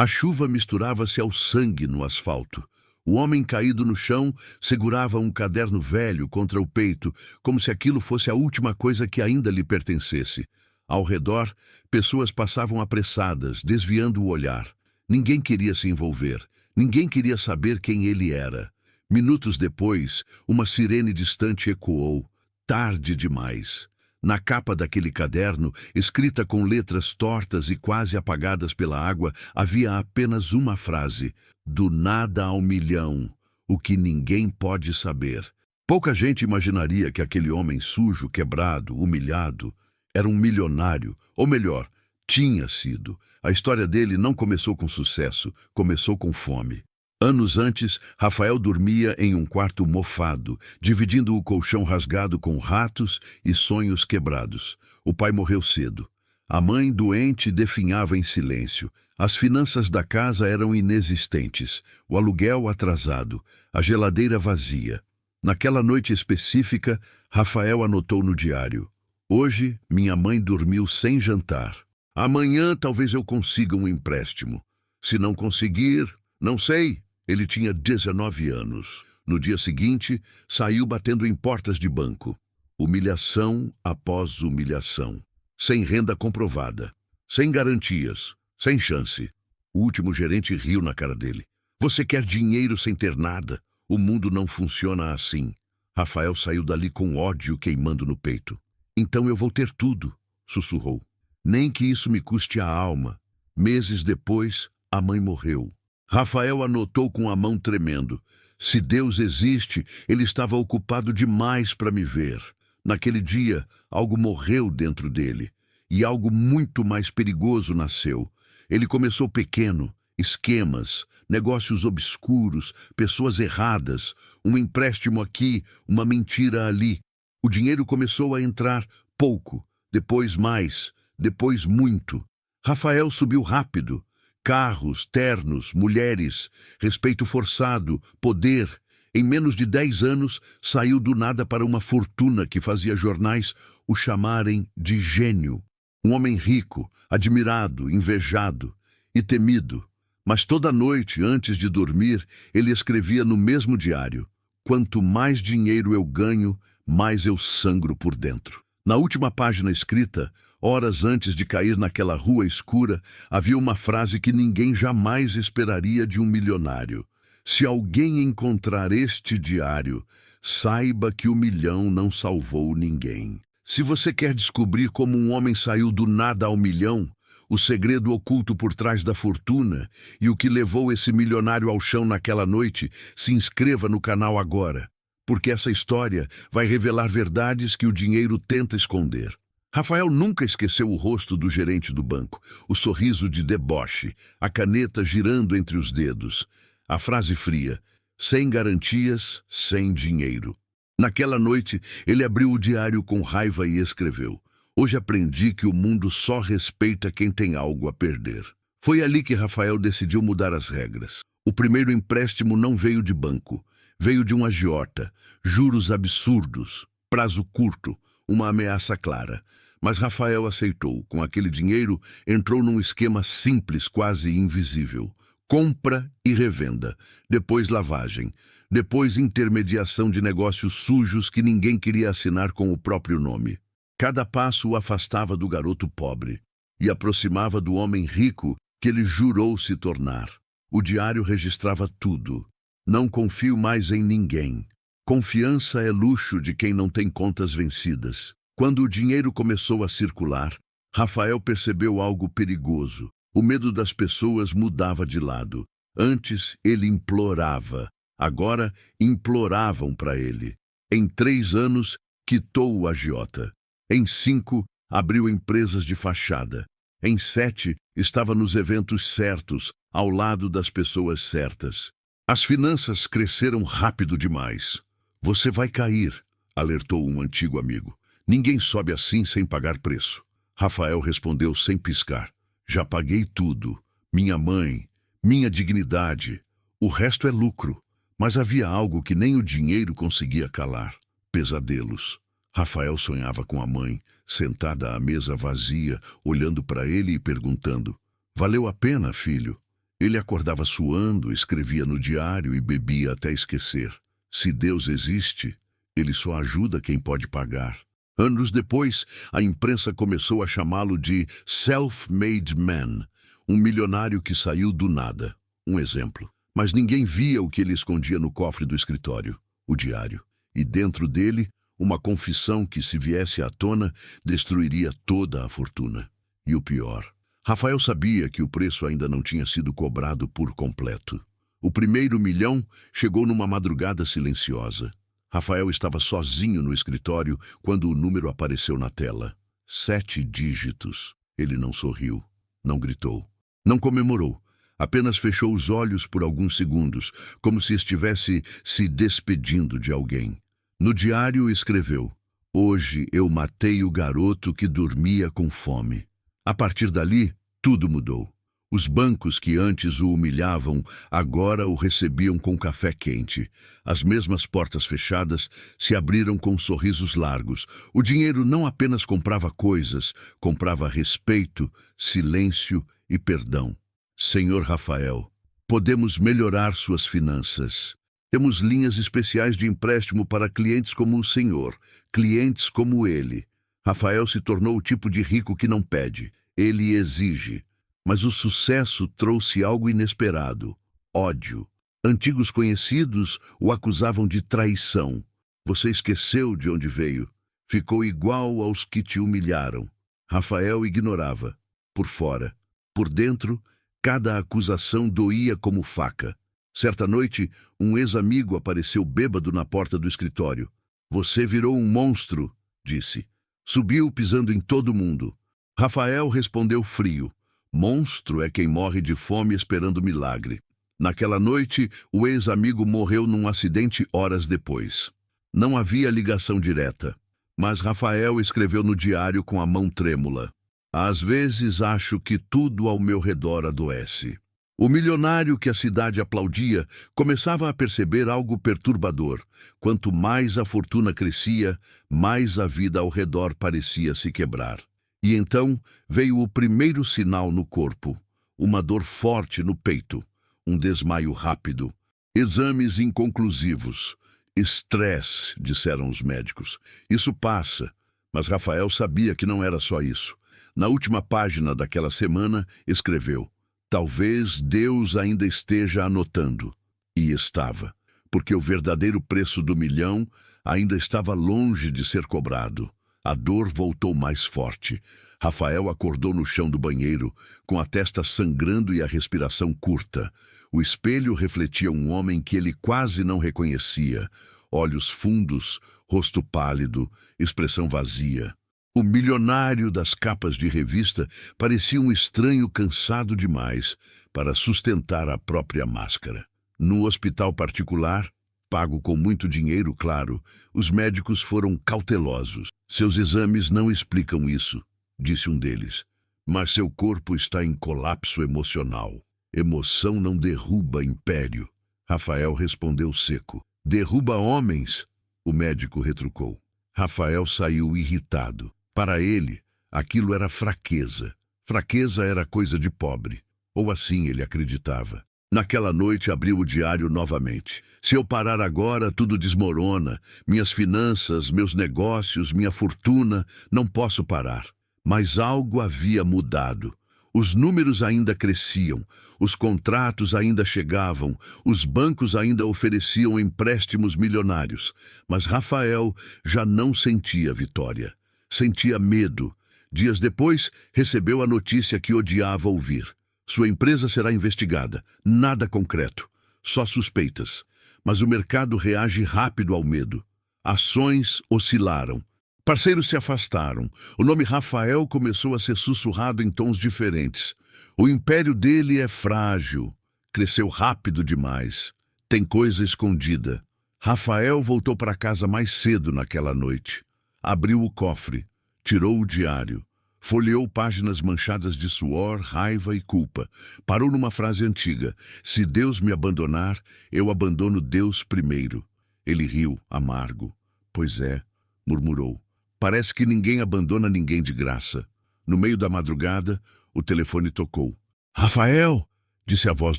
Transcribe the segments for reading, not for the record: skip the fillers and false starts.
A chuva misturava-se ao sangue no asfalto. O homem caído no chão segurava um caderno velho contra o peito, como se aquilo fosse a última coisa que ainda lhe pertencesse. Ao redor, pessoas passavam apressadas, desviando o olhar. Ninguém queria se envolver. Ninguém queria saber quem ele era. Minutos depois, uma sirene distante ecoou. Tarde demais. Na capa daquele caderno, escrita com letras tortas e quase apagadas pela água, havia apenas uma frase: do nada ao milhão, o que ninguém pode saber. Pouca gente imaginaria que aquele homem sujo, quebrado, humilhado, era um milionário, ou melhor, tinha sido. A história dele não começou com sucesso, começou com fome. Anos antes, Rafael dormia em um quarto mofado, dividindo o colchão rasgado com ratos e sonhos quebrados. O pai morreu cedo. A mãe, doente, definhava em silêncio. As finanças da casa eram inexistentes, o aluguel atrasado, a geladeira vazia. Naquela noite específica, Rafael anotou no diário: hoje, minha mãe dormiu sem jantar. Amanhã talvez eu consiga um empréstimo. Se não conseguir, não sei. Ele tinha 19 anos. No dia seguinte, saiu batendo em portas de banco. Humilhação após humilhação. Sem renda comprovada. Sem garantias. Sem chance. O último gerente riu na cara dele. Você quer dinheiro sem ter nada? O mundo não funciona assim. Rafael saiu dali com ódio queimando no peito. Então eu vou ter tudo, sussurrou. Nem que isso me custe a alma. Meses depois, a mãe morreu. Rafael anotou com a mão tremendo. Se Deus existe, ele estava ocupado demais para me ver. Naquele dia, algo morreu dentro dele. E algo muito mais perigoso nasceu. Ele começou pequeno, esquemas, negócios obscuros, pessoas erradas, um empréstimo aqui, uma mentira ali. O dinheiro começou a entrar pouco, depois mais, depois muito. Rafael subiu rápido. Carros, ternos, mulheres, respeito forçado, poder. Em menos de 10 anos, saiu do nada para uma fortuna que fazia jornais o chamarem de gênio. Um homem rico, admirado, invejado e temido. Mas toda noite, antes de dormir, ele escrevia no mesmo diário: quanto mais dinheiro eu ganho, mais eu sangro por dentro. Na última página escrita, horas antes de cair naquela rua escura, havia uma frase que ninguém jamais esperaria de um milionário. Se alguém encontrar este diário, saiba que o milhão não salvou ninguém. Se você quer descobrir como um homem saiu do nada ao milhão, o segredo oculto por trás da fortuna e o que levou esse milionário ao chão naquela noite, se inscreva no canal agora, porque essa história vai revelar verdades que o dinheiro tenta esconder. Rafael nunca esqueceu o rosto do gerente do banco, o sorriso de deboche, a caneta girando entre os dedos, a frase fria: sem garantias, sem dinheiro. Naquela noite, ele abriu o diário com raiva e escreveu: hoje aprendi que o mundo só respeita quem tem algo a perder. Foi ali que Rafael decidiu mudar as regras. O primeiro empréstimo não veio de banco, veio de um agiota, juros absurdos, prazo curto, uma ameaça clara. Mas Rafael aceitou. Com aquele dinheiro, entrou num esquema simples, quase invisível. Compra e revenda, depois lavagem, depois intermediação de negócios sujos que ninguém queria assinar com o próprio nome. Cada passo o afastava do garoto pobre e aproximava do homem rico que ele jurou se tornar. O diário registrava tudo. Não confio mais em ninguém. Confiança é luxo de quem não tem contas vencidas. Quando o dinheiro começou a circular, Rafael percebeu algo perigoso. O medo das pessoas mudava de lado. Antes, ele implorava. Agora, imploravam para ele. Em 3 anos, quitou o agiota. Em 5, abriu empresas de fachada. Em 7, estava nos eventos certos, ao lado das pessoas certas. As finanças cresceram rápido demais. Você vai cair, alertou um antigo amigo. Ninguém sobe assim sem pagar preço. Rafael respondeu sem piscar: já paguei tudo. Minha mãe, minha dignidade. O resto é lucro. Mas havia algo que nem o dinheiro conseguia calar: pesadelos. Rafael sonhava com a mãe, sentada à mesa vazia, olhando para ele e perguntando: valeu a pena, filho? Ele acordava suando, escrevia no diário e bebia até esquecer. Se Deus existe, ele só ajuda quem pode pagar. Anos depois, a imprensa começou a chamá-lo de self-made man, um milionário que saiu do nada. Um exemplo. Mas ninguém via o que ele escondia no cofre do escritório, o diário. E dentro dele, uma confissão que, se viesse à tona, destruiria toda a fortuna. E o pior, Rafael sabia que o preço ainda não tinha sido cobrado por completo. O primeiro milhão chegou numa madrugada silenciosa. Rafael estava sozinho no escritório quando o número apareceu na tela. 7 dígitos. Ele não sorriu, não gritou, não comemorou. Apenas fechou os olhos por alguns segundos, como se estivesse se despedindo de alguém. No diário escreveu: "Hoje eu matei o garoto que dormia com fome." A partir dali, tudo mudou. Os bancos que antes o humilhavam, agora o recebiam com café quente. As mesmas portas fechadas se abriram com sorrisos largos. O dinheiro não apenas comprava coisas, comprava respeito, silêncio e perdão. Senhor Rafael, podemos melhorar suas finanças. Temos linhas especiais de empréstimo para clientes como o senhor, clientes como ele. Rafael se tornou o tipo de rico que não pede, ele exige. Mas o sucesso trouxe algo inesperado: ódio. Antigos conhecidos o acusavam de traição. Você esqueceu de onde veio. Ficou igual aos que te humilharam. Rafael ignorava. Por fora. Por dentro, cada acusação doía como faca. Certa noite, um ex-amigo apareceu bêbado na porta do escritório. "Você virou um monstro", disse. Subiu pisando em todo mundo. Rafael respondeu frio: "Monstro é quem morre de fome esperando milagre." Naquela noite, o ex-amigo morreu num acidente horas depois. Não havia ligação direta, mas Rafael escreveu no diário com a mão trêmula: "Às vezes acho que tudo ao meu redor adoece." O milionário que a cidade aplaudia começava a perceber algo perturbador. Quanto mais a fortuna crescia, mais a vida ao redor parecia se quebrar. E então veio o primeiro sinal no corpo, uma dor forte no peito, um desmaio rápido, exames inconclusivos. "Estresse", disseram os médicos. "Isso passa." Mas Rafael sabia que não era só isso. Na última página daquela semana, escreveu: "Talvez Deus ainda esteja anotando." E estava, porque o verdadeiro preço do milhão ainda estava longe de ser cobrado. A dor voltou mais forte. Rafael acordou no chão do banheiro, com a testa sangrando e a respiração curta. O espelho refletia um homem que ele quase não reconhecia. Olhos fundos, rosto pálido, expressão vazia. O milionário das capas de revista parecia um estranho cansado demais para sustentar a própria máscara. No hospital particular, pago com muito dinheiro, claro, os médicos foram cautelosos. "Seus exames não explicam isso", disse um deles. "Mas seu corpo está em colapso emocional. Emoção não derruba império." Rafael respondeu seco. "Derruba homens", o médico retrucou. Rafael saiu irritado. Para ele, aquilo era fraqueza. Fraqueza era coisa de pobre. Ou assim ele acreditava. Naquela noite abriu o diário novamente. "Se eu parar agora, tudo desmorona. Minhas finanças, meus negócios, minha fortuna, não posso parar." Mas algo havia mudado. Os números ainda cresciam, os contratos ainda chegavam, os bancos ainda ofereciam empréstimos milionários. Mas Rafael já não sentia vitória. Sentia medo. Dias depois, recebeu a notícia que odiava ouvir. Sua empresa será investigada. Nada concreto, só suspeitas. Mas o mercado reage rápido ao medo. Ações oscilaram. Parceiros se afastaram. O nome Rafael começou a ser sussurrado em tons diferentes. O império dele é frágil. Cresceu rápido demais. Tem coisa escondida. Rafael voltou para casa mais cedo naquela noite. Abriu o cofre, tirou o diário, folheou páginas manchadas de suor, raiva e culpa. Parou numa frase antiga: "Se Deus me abandonar, eu abandono Deus primeiro." Ele riu, amargo. "Pois é", murmurou. "Parece que ninguém abandona ninguém de graça." No meio da madrugada, o telefone tocou. "Rafael!" disse a voz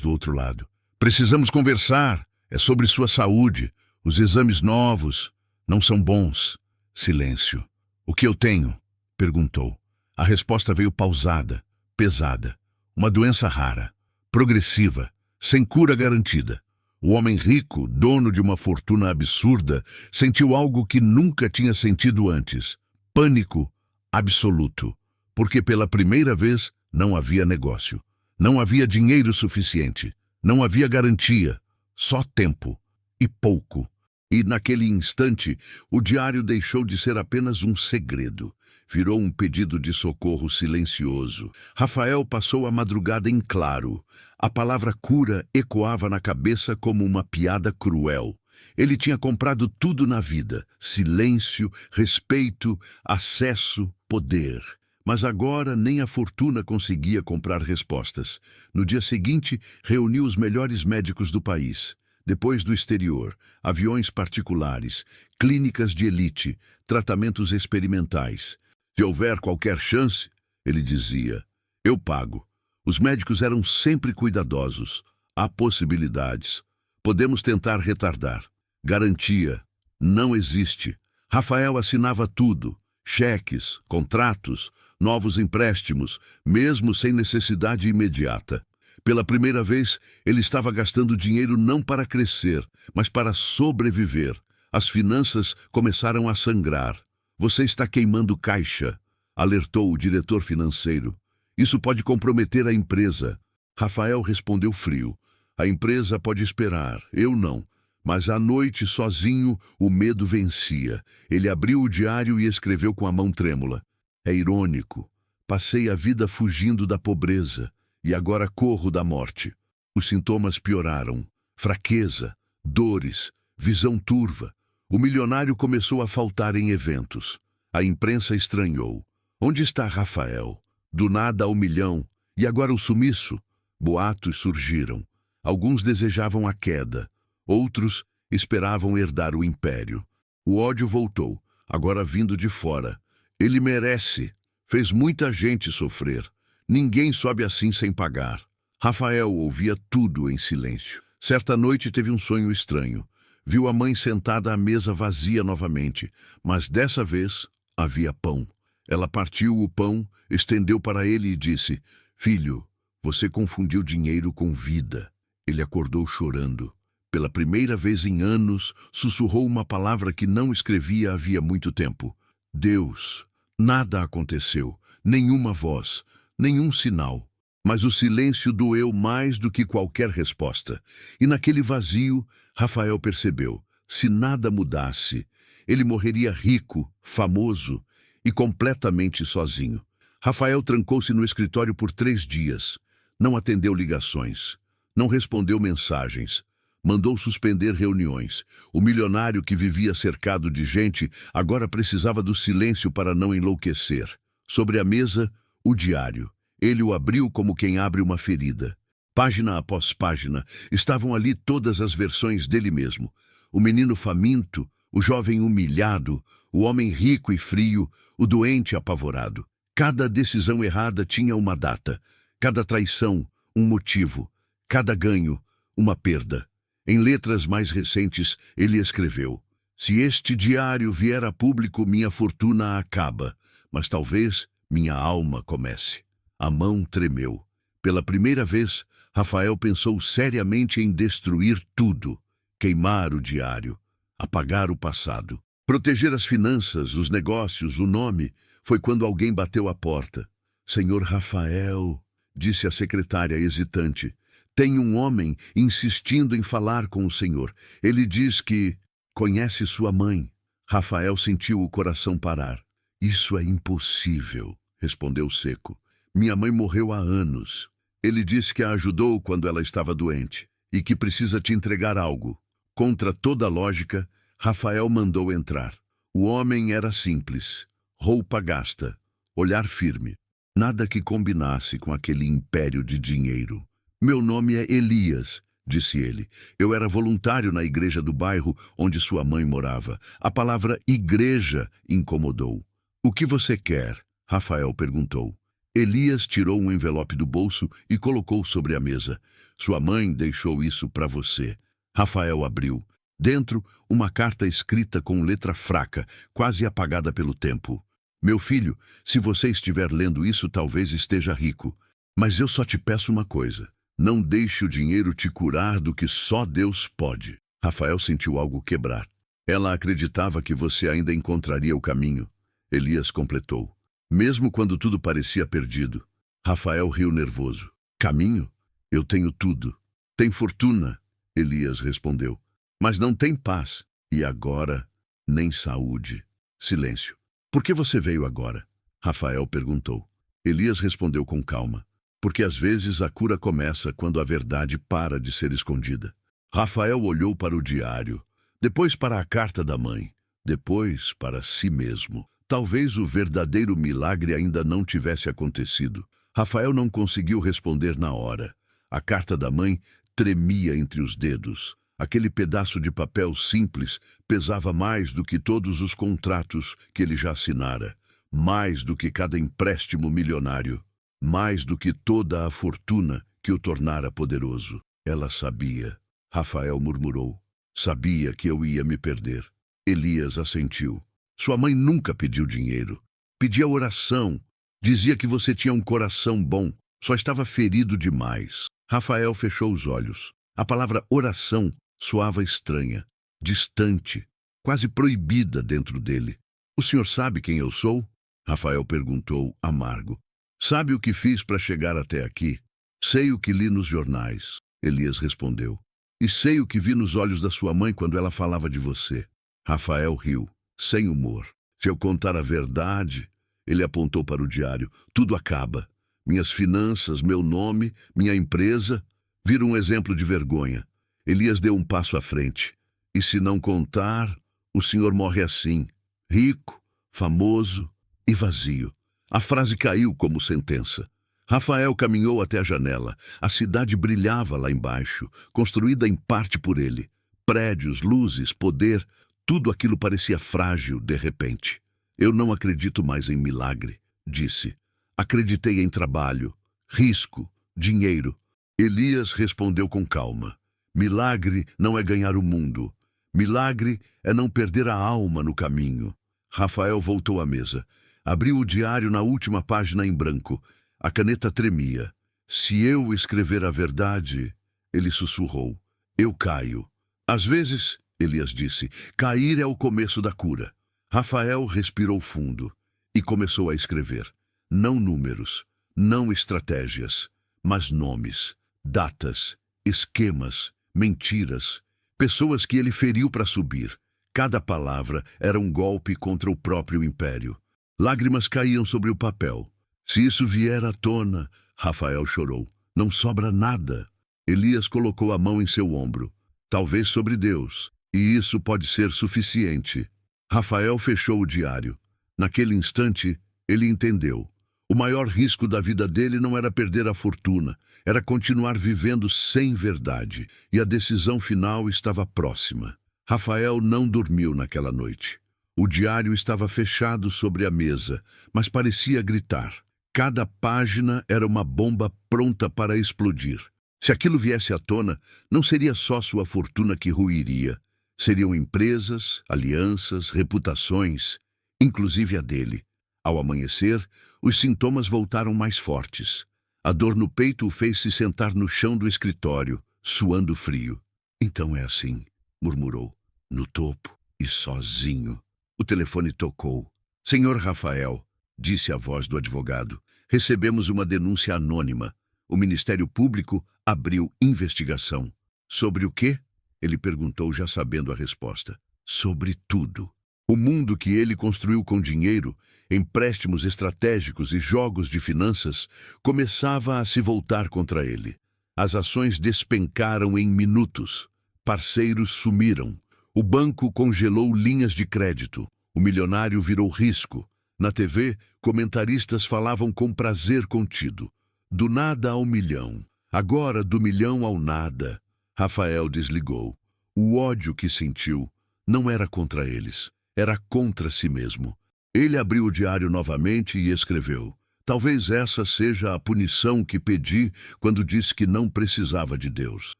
do outro lado. Precisamos conversar. É sobre sua saúde. Os exames novos não são bons. Silêncio. O que eu tenho? Perguntou. A resposta veio pausada, pesada. Uma doença rara, progressiva, sem cura garantida. O homem rico, dono de uma fortuna absurda, sentiu algo que nunca tinha sentido antes. Pânico absoluto. Porque pela primeira vez não havia negócio. Não havia dinheiro suficiente. Não havia garantia. Só tempo. E pouco. E naquele instante, o diário deixou de ser apenas um segredo. Virou um pedido de socorro silencioso. Rafael passou a madrugada em claro. A palavra cura ecoava na cabeça como uma piada cruel. Ele tinha comprado tudo na vida: silêncio, respeito, acesso, poder. Mas agora nem a fortuna conseguia comprar respostas. No dia seguinte, reuniu os melhores médicos do país. Depois do exterior, aviões particulares, clínicas de elite, tratamentos experimentais. Se houver qualquer chance, ele dizia, eu pago. Os médicos eram sempre cuidadosos. Há possibilidades. Podemos tentar retardar. Garantia. Não existe. Rafael assinava tudo. Cheques, contratos, novos empréstimos, mesmo sem necessidade imediata. Pela primeira vez, ele estava gastando dinheiro não para crescer, mas para sobreviver. As finanças começaram a sangrar. Você está queimando caixa, alertou o diretor financeiro. Isso pode comprometer a empresa. Rafael respondeu frio. A empresa pode esperar, eu não. Mas à noite, sozinho, o medo vencia. Ele abriu o diário e escreveu com a mão trêmula. É irônico. Passei a vida fugindo da pobreza e agora corro da morte. Os sintomas pioraram. Fraqueza, dores, visão turva. O milionário começou a faltar em eventos. A imprensa estranhou. Onde está Rafael? Do nada ao milhão. E agora o sumiço? Boatos surgiram. Alguns desejavam a queda. Outros esperavam herdar o império. O ódio voltou, agora vindo de fora. Ele merece. Fez muita gente sofrer. Ninguém sobe assim sem pagar. Rafael ouvia tudo em silêncio. Certa noite teve um sonho estranho. Viu a mãe sentada à mesa vazia novamente, mas dessa vez havia pão. Ela partiu o pão, estendeu para ele e disse, filho, você confundiu dinheiro com vida. Ele acordou chorando. Pela primeira vez em anos, sussurrou uma palavra que não escrevia havia muito tempo. Deus. Nada aconteceu, nenhuma voz, nenhum sinal. Mas o silêncio doeu mais do que qualquer resposta. E naquele vazio, Rafael percebeu, se nada mudasse, ele morreria rico, famoso e completamente sozinho. Rafael trancou-se no escritório por 3 dias. Não atendeu ligações, não respondeu mensagens. Mandou suspender reuniões. O milionário que vivia cercado de gente agora precisava do silêncio para não enlouquecer. Sobre a mesa, o diário. Ele o abriu como quem abre uma ferida. Página após página, estavam ali todas as versões dele mesmo. O menino faminto, o jovem humilhado, o homem rico e frio, o doente apavorado. Cada decisão errada tinha uma data. Cada traição, um motivo. Cada ganho, uma perda. Em letras mais recentes, ele escreveu, se este diário vier a público, minha fortuna acaba, mas talvez minha alma comece. A mão tremeu. Pela primeira vez, Rafael pensou seriamente em destruir tudo, queimar o diário, apagar o passado. Proteger as finanças, os negócios, o nome, foi quando alguém bateu à porta. Senhor Rafael, disse a secretária hesitante, tem um homem insistindo em falar com o senhor. Ele diz que conhece sua mãe. Rafael sentiu o coração parar. Isso é impossível, respondeu seco. Minha mãe morreu há anos. Ele disse que a ajudou quando ela estava doente e que precisa te entregar algo. Contra toda lógica, Rafael mandou entrar. O homem era simples, roupa gasta, olhar firme. Nada que combinasse com aquele império de dinheiro. Meu nome é Elias, disse ele. Eu era voluntário na igreja do bairro onde sua mãe morava. A palavra igreja incomodou. O que você quer? Rafael perguntou. Elias tirou um envelope do bolso e colocou sobre a mesa. Sua mãe deixou isso para você. Rafael abriu. Dentro, uma carta escrita com letra fraca, quase apagada pelo tempo. Meu filho, se você estiver lendo isso, talvez esteja rico. Mas eu só te peço uma coisa. Não deixe o dinheiro te curar do que só Deus pode. Rafael sentiu algo quebrar. Ela acreditava que você ainda encontraria o caminho. Elias completou. Mesmo quando tudo parecia perdido. Rafael riu nervoso. Caminho? Eu tenho tudo. Tem fortuna, Elias respondeu. Mas não tem paz. E agora, nem saúde. Silêncio. Por que você veio agora? Rafael perguntou. Elias respondeu com calma. Porque às vezes a cura começa quando a verdade para de ser escondida. Rafael olhou para o diário, depois para a carta da mãe, depois para si mesmo. Talvez o verdadeiro milagre ainda não tivesse acontecido. Rafael não conseguiu responder na hora. A carta da mãe tremia entre os dedos. Aquele pedaço de papel simples pesava mais do que todos os contratos que ele já assinara, mais do que cada empréstimo milionário, mais do que toda a fortuna que o tornara poderoso. Ela sabia. Rafael murmurou. Sabia que eu ia me perder. Elias assentiu. Sua mãe nunca pediu dinheiro. Pedia oração. Dizia que você tinha um coração bom. Só estava ferido demais. Rafael fechou os olhos. A palavra oração soava estranha, distante, quase proibida dentro dele. O senhor sabe quem eu sou? Rafael perguntou, amargo. Sabe o que fiz para chegar até aqui? Sei o que li nos jornais, Elias respondeu. E sei o que vi nos olhos da sua mãe quando ela falava de você. Rafael riu, sem humor. Se eu contar a verdade, ele apontou para o diário, tudo acaba. Minhas finanças, meu nome, minha empresa, viram um exemplo de vergonha. Elias deu um passo à frente. E se não contar, o senhor morre assim, rico, famoso e vazio. A frase caiu como sentença. Rafael caminhou até a janela. A cidade brilhava lá embaixo, construída em parte por ele. Prédios, luzes, poder, tudo aquilo parecia frágil de repente. Eu não acredito mais em milagre, disse. Acreditei em trabalho, risco, dinheiro. Elias respondeu com calma. Milagre não é ganhar o mundo. Milagre é não perder a alma no caminho. Rafael voltou à mesa. Abriu o diário na última página em branco. A caneta tremia. Se eu escrever a verdade, ele sussurrou, eu caio. Às vezes, Elias disse, cair é o começo da cura. Rafael respirou fundo e começou a escrever. Não números, não estratégias, mas nomes, datas, esquemas, mentiras, pessoas que ele feriu para subir. Cada palavra era um golpe contra o próprio império. Lágrimas caíam sobre o papel. Se isso vier à tona, Rafael chorou. Não sobra nada. Elias colocou a mão em seu ombro. Talvez sobre Deus. E isso pode ser suficiente. Rafael fechou o diário. Naquele instante, ele entendeu. O maior risco da vida dele não era perder a fortuna, era continuar vivendo sem verdade, e a decisão final estava próxima. Rafael não dormiu naquela noite. O diário estava fechado sobre a mesa, mas parecia gritar. Cada página era uma bomba pronta para explodir. Se aquilo viesse à tona, não seria só sua fortuna que ruiria. Seriam empresas, alianças, reputações, inclusive a dele. Ao amanhecer, os sintomas voltaram mais fortes. A dor no peito o fez se sentar no chão do escritório, suando frio. Então é assim, murmurou, no topo e sozinho. O telefone tocou. Senhor Rafael, disse a voz do advogado, recebemos uma denúncia anônima. O Ministério Público abriu investigação. Sobre o quê? Ele perguntou, já sabendo a resposta. Sobre tudo. O mundo que ele construiu com dinheiro, empréstimos estratégicos e jogos de finanças, começava a se voltar contra ele. As ações despencaram em minutos. Parceiros sumiram. O banco congelou linhas de crédito. O milionário virou risco. Na TV, comentaristas falavam com prazer contido. Do nada ao milhão. Agora, do milhão ao nada. Rafael desligou. O ódio que sentiu não era contra eles. Era contra si mesmo. Ele abriu o diário novamente e escreveu. Talvez essa seja a punição que pedi quando disse que não precisava de Deus.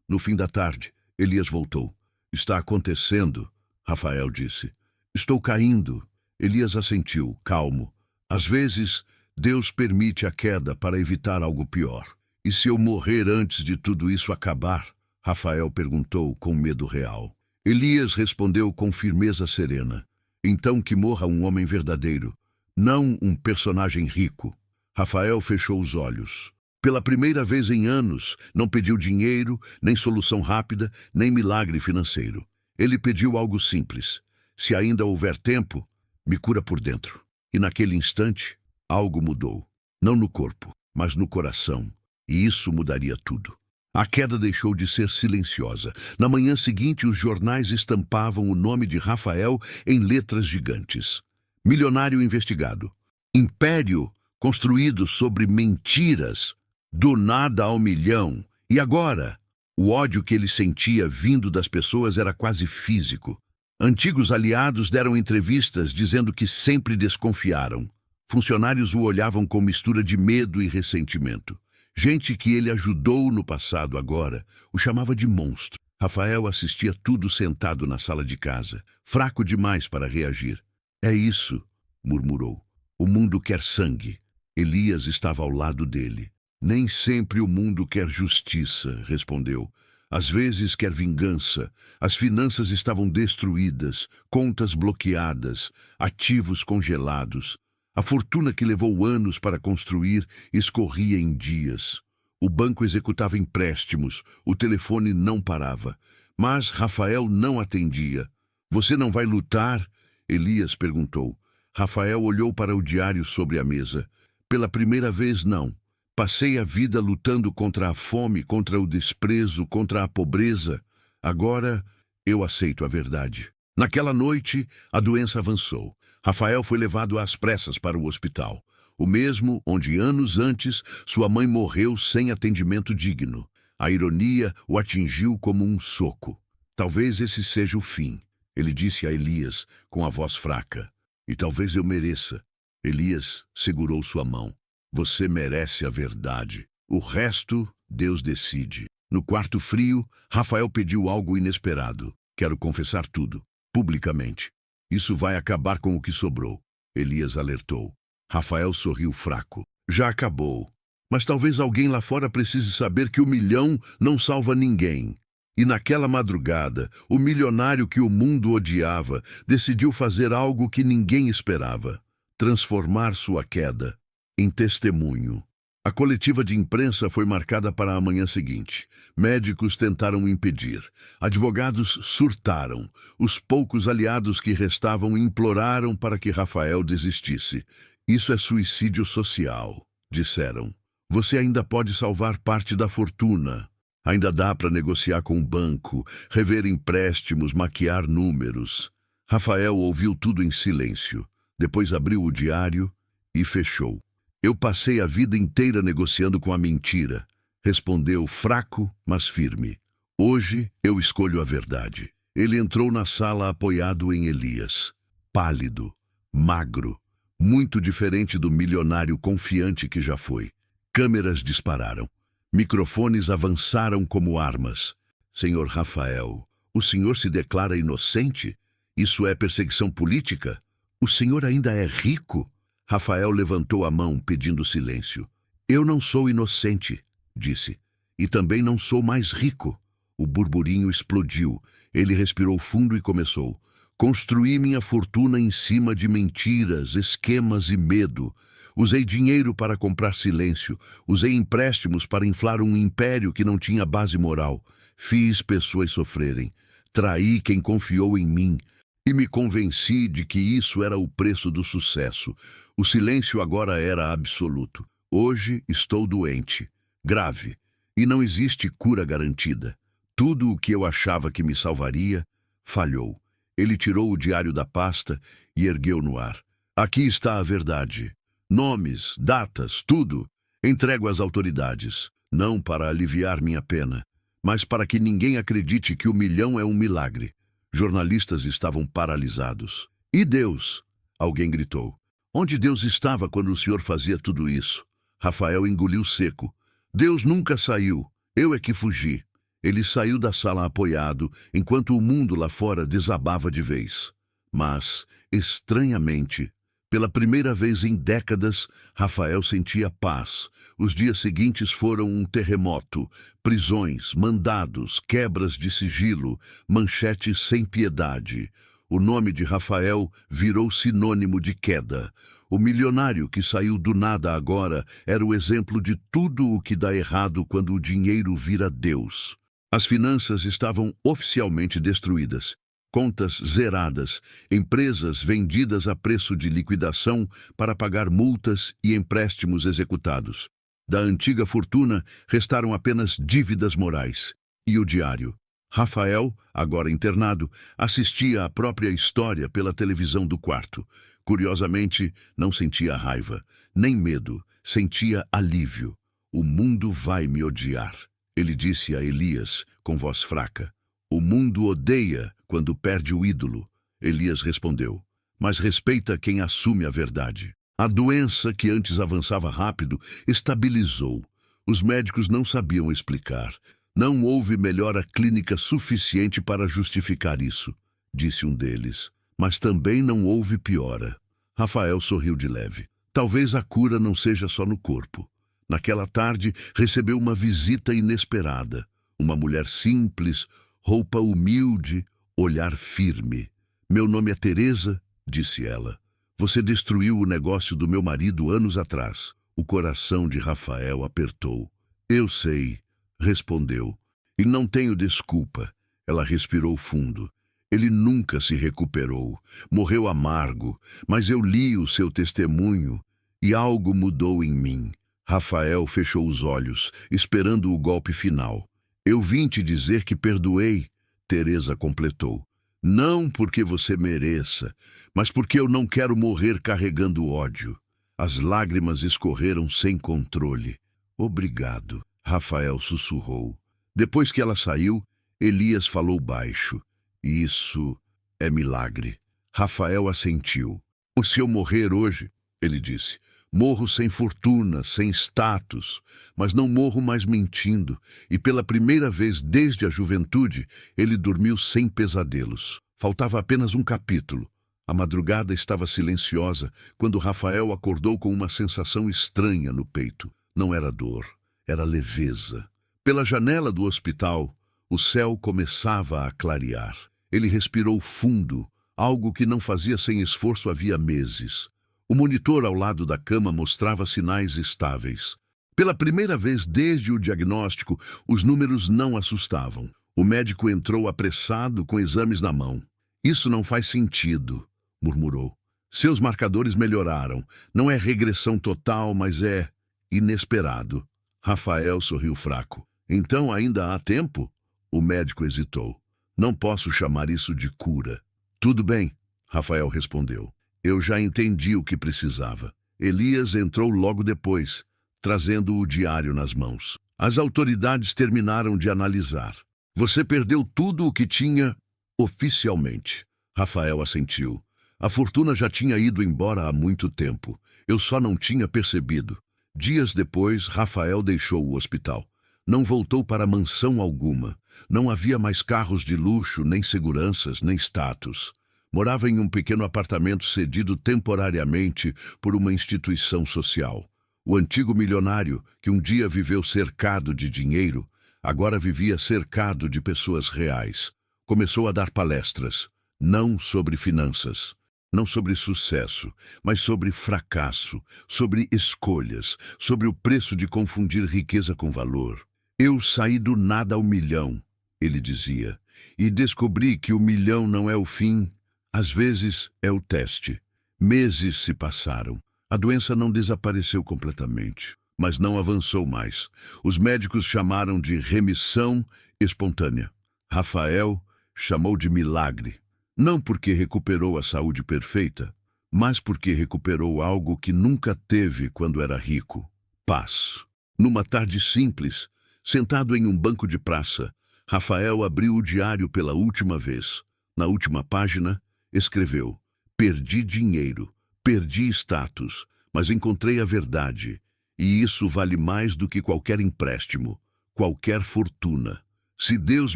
No fim da tarde, Elias voltou. Está acontecendo, Rafael disse. Estou caindo. Elias assentiu, calmo. Às vezes, Deus permite a queda para evitar algo pior. E se eu morrer antes de tudo isso acabar? Rafael perguntou com medo real. Elias respondeu com firmeza serena. Então que morra um homem verdadeiro, não um personagem rico. Rafael fechou os olhos. Pela primeira vez em anos, não pediu dinheiro, nem solução rápida, nem milagre financeiro. Ele pediu algo simples. Se ainda houver tempo, me cura por dentro. E naquele instante, algo mudou. Não no corpo, mas no coração. E isso mudaria tudo. A queda deixou de ser silenciosa. Na manhã seguinte, os jornais estampavam o nome de Rafael em letras gigantes. Milionário investigado. Império construído sobre mentiras, do nada ao milhão. E agora? O ódio que ele sentia vindo das pessoas era quase físico. Antigos aliados deram entrevistas dizendo que sempre desconfiaram. Funcionários o olhavam com mistura de medo e ressentimento. Gente que ele ajudou no passado agora o chamava de monstro. Rafael assistia tudo sentado na sala de casa, fraco demais para reagir. É isso, murmurou. O mundo quer sangue. Elias estava ao lado dele. Nem sempre o mundo quer justiça, respondeu. Às vezes quer vingança. As finanças estavam destruídas, contas bloqueadas, ativos congelados. A fortuna que levou anos para construir escorria em dias. O banco executava empréstimos, o telefone não parava. Mas Rafael não atendia. Você não vai lutar? Elias perguntou. Rafael olhou para o diário sobre a mesa. Pela primeira vez, não. Passei a vida lutando contra a fome, contra o desprezo, contra a pobreza. Agora, eu aceito a verdade. Naquela noite, a doença avançou. Rafael foi levado às pressas para o hospital. O mesmo onde, anos antes, sua mãe morreu sem atendimento digno. A ironia o atingiu como um soco. Talvez esse seja o fim, ele disse a Elias, com a voz fraca. E talvez eu mereça. Elias segurou sua mão. Você merece a verdade. O resto, Deus decide. No quarto frio, Rafael pediu algo inesperado. Quero confessar tudo, publicamente. Isso vai acabar com o que sobrou. Elias alertou. Rafael sorriu fraco. Já acabou. Mas talvez alguém lá fora precise saber que o milhão não salva ninguém. E naquela madrugada, o milionário que o mundo odiava decidiu fazer algo que ninguém esperava. Transformar sua queda em testemunho. A coletiva de imprensa foi marcada para a manhã seguinte. Médicos tentaram impedir. Advogados surtaram. Os poucos aliados que restavam imploraram para que Rafael desistisse. Isso é suicídio social, disseram. Você ainda pode salvar parte da fortuna. Ainda dá para negociar com o banco, rever empréstimos, maquiar números. Rafael ouviu tudo em silêncio. Depois abriu o diário e fechou. Eu passei a vida inteira negociando com a mentira, respondeu fraco, mas firme. Hoje eu escolho a verdade. Ele entrou na sala apoiado em Elias, pálido, magro, muito diferente do milionário confiante que já foi. Câmeras dispararam. Microfones avançaram como armas. Senhor Rafael, o senhor se declara inocente? Isso é perseguição política? O senhor ainda é rico? Rafael levantou a mão, pedindo silêncio. Eu não sou inocente, disse. E também não sou mais rico. O burburinho explodiu. Ele respirou fundo e começou. Construí minha fortuna em cima de mentiras, esquemas e medo. Usei dinheiro para comprar silêncio. Usei empréstimos para inflar um império que não tinha base moral. Fiz pessoas sofrerem. Traí quem confiou em mim. E me convenci de que isso era o preço do sucesso. O silêncio agora era absoluto. Hoje estou doente, grave, e não existe cura garantida. Tudo o que eu achava que me salvaria, falhou. Ele tirou o diário da pasta e ergueu no ar. Aqui está a verdade. Nomes, datas, tudo. Entrego às autoridades. Não para aliviar minha pena, mas para que ninguém acredite que o milhão é um milagre. Jornalistas estavam paralisados. E Deus? Alguém gritou. Onde Deus estava quando o senhor fazia tudo isso? Rafael engoliu seco. Deus nunca saiu. Eu é que fugi. Ele saiu da sala apoiado, enquanto o mundo lá fora desabava de vez. Mas, estranhamente, pela primeira vez em décadas, Rafael sentia paz. Os dias seguintes foram um terremoto, prisões, mandados, quebras de sigilo, manchetes sem piedade. O nome de Rafael virou sinônimo de queda. O milionário que saiu do nada agora era o exemplo de tudo o que dá errado quando o dinheiro vira Deus. As finanças estavam oficialmente destruídas. Contas zeradas, empresas vendidas a preço de liquidação para pagar multas e empréstimos executados. Da antiga fortuna restaram apenas dívidas morais. E o diário. Rafael, agora internado, assistia à própria história pela televisão do quarto. Curiosamente, não sentia raiva, nem medo, sentia alívio. O mundo vai me odiar, ele disse a Elias, com voz fraca. O mundo odeia quando perde o ídolo, Elias respondeu, mas respeita quem assume a verdade. A doença, que antes avançava rápido, estabilizou. Os médicos não sabiam explicar. Não houve melhora clínica suficiente para justificar isso, disse um deles. Mas também não houve piora. Rafael sorriu de leve. Talvez a cura não seja só no corpo. Naquela tarde, recebeu uma visita inesperada. Uma mulher simples, roupa humilde, olhar firme. Meu nome é Teresa, disse ela. Você destruiu o negócio do meu marido anos atrás. O coração de Rafael apertou. Eu sei, respondeu. E não tenho desculpa. Ela respirou fundo. Ele nunca se recuperou. Morreu amargo, mas eu li o seu testemunho e algo mudou em mim. Rafael fechou os olhos, esperando o golpe final. Eu vim te dizer que perdoei, Teresa completou. Não porque você mereça, mas porque eu não quero morrer carregando ódio. As lágrimas escorreram sem controle. Obrigado, Rafael sussurrou. Depois que ela saiu, Elias falou baixo. Isso é milagre. Rafael assentiu. Se eu morrer hoje, ele disse, morro sem fortuna, sem status, mas não morro mais mentindo. E pela primeira vez desde a juventude, ele dormiu sem pesadelos. Faltava apenas um capítulo. A madrugada estava silenciosa quando Rafael acordou com uma sensação estranha no peito. Não era dor, era leveza. Pela janela do hospital, o céu começava a clarear. Ele respirou fundo, algo que não fazia sem esforço havia meses. O monitor ao lado da cama mostrava sinais estáveis. Pela primeira vez desde o diagnóstico, os números não assustavam. O médico entrou apressado com exames na mão. Isso não faz sentido, murmurou. Seus marcadores melhoraram. Não é regressão total, mas é inesperado. Rafael sorriu fraco. Então ainda há tempo? O médico hesitou. Não posso chamar isso de cura. Tudo bem, Rafael respondeu. Eu já entendi o que precisava. Elias entrou logo depois, trazendo o diário nas mãos. As autoridades terminaram de analisar. Você perdeu tudo o que tinha oficialmente. Rafael assentiu. A fortuna já tinha ido embora há muito tempo. Eu só não tinha percebido. Dias depois, Rafael deixou o hospital. Não voltou para mansão alguma. Não havia mais carros de luxo, nem seguranças, nem status. Morava em um pequeno apartamento cedido temporariamente por uma instituição social. O antigo milionário, que um dia viveu cercado de dinheiro, agora vivia cercado de pessoas reais. Começou a dar palestras, não sobre finanças, não sobre sucesso, mas sobre fracasso, sobre escolhas, sobre o preço de confundir riqueza com valor. Eu saí do nada ao milhão, ele dizia, e descobri que o milhão não é o fim, às vezes é o teste. Meses se passaram. A doença não desapareceu completamente, mas não avançou mais. Os médicos chamaram de remissão espontânea. Rafael chamou de milagre. Não porque recuperou a saúde perfeita, mas porque recuperou algo que nunca teve quando era rico. Paz. Numa tarde simples, sentado em um banco de praça, Rafael abriu o diário pela última vez. Na última página, escreveu: perdi dinheiro, Perdi status, mas encontrei a verdade. E isso vale mais do que qualquer empréstimo, qualquer fortuna. Se Deus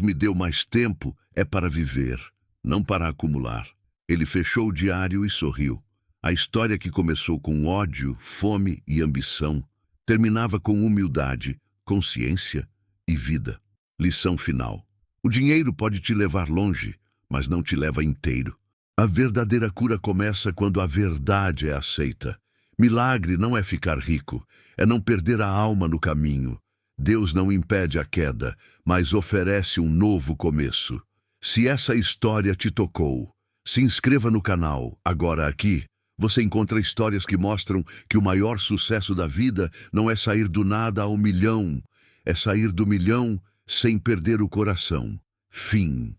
me deu mais tempo, é para viver, não para acumular. Ele fechou o diário e sorriu. A história que começou com ódio, fome e ambição, terminava com humildade, consciência e vida. Lição final. O dinheiro pode te levar longe, mas não te leva inteiro. A verdadeira cura começa quando a verdade é aceita. Milagre não é ficar rico, é não perder a alma no caminho. Deus não impede a queda, mas oferece um novo começo. Se essa história te tocou, se inscreva no canal. Agora aqui, você encontra histórias que mostram que o maior sucesso da vida não é sair do nada ao milhão, é sair do milhão sem perder o coração. Fim.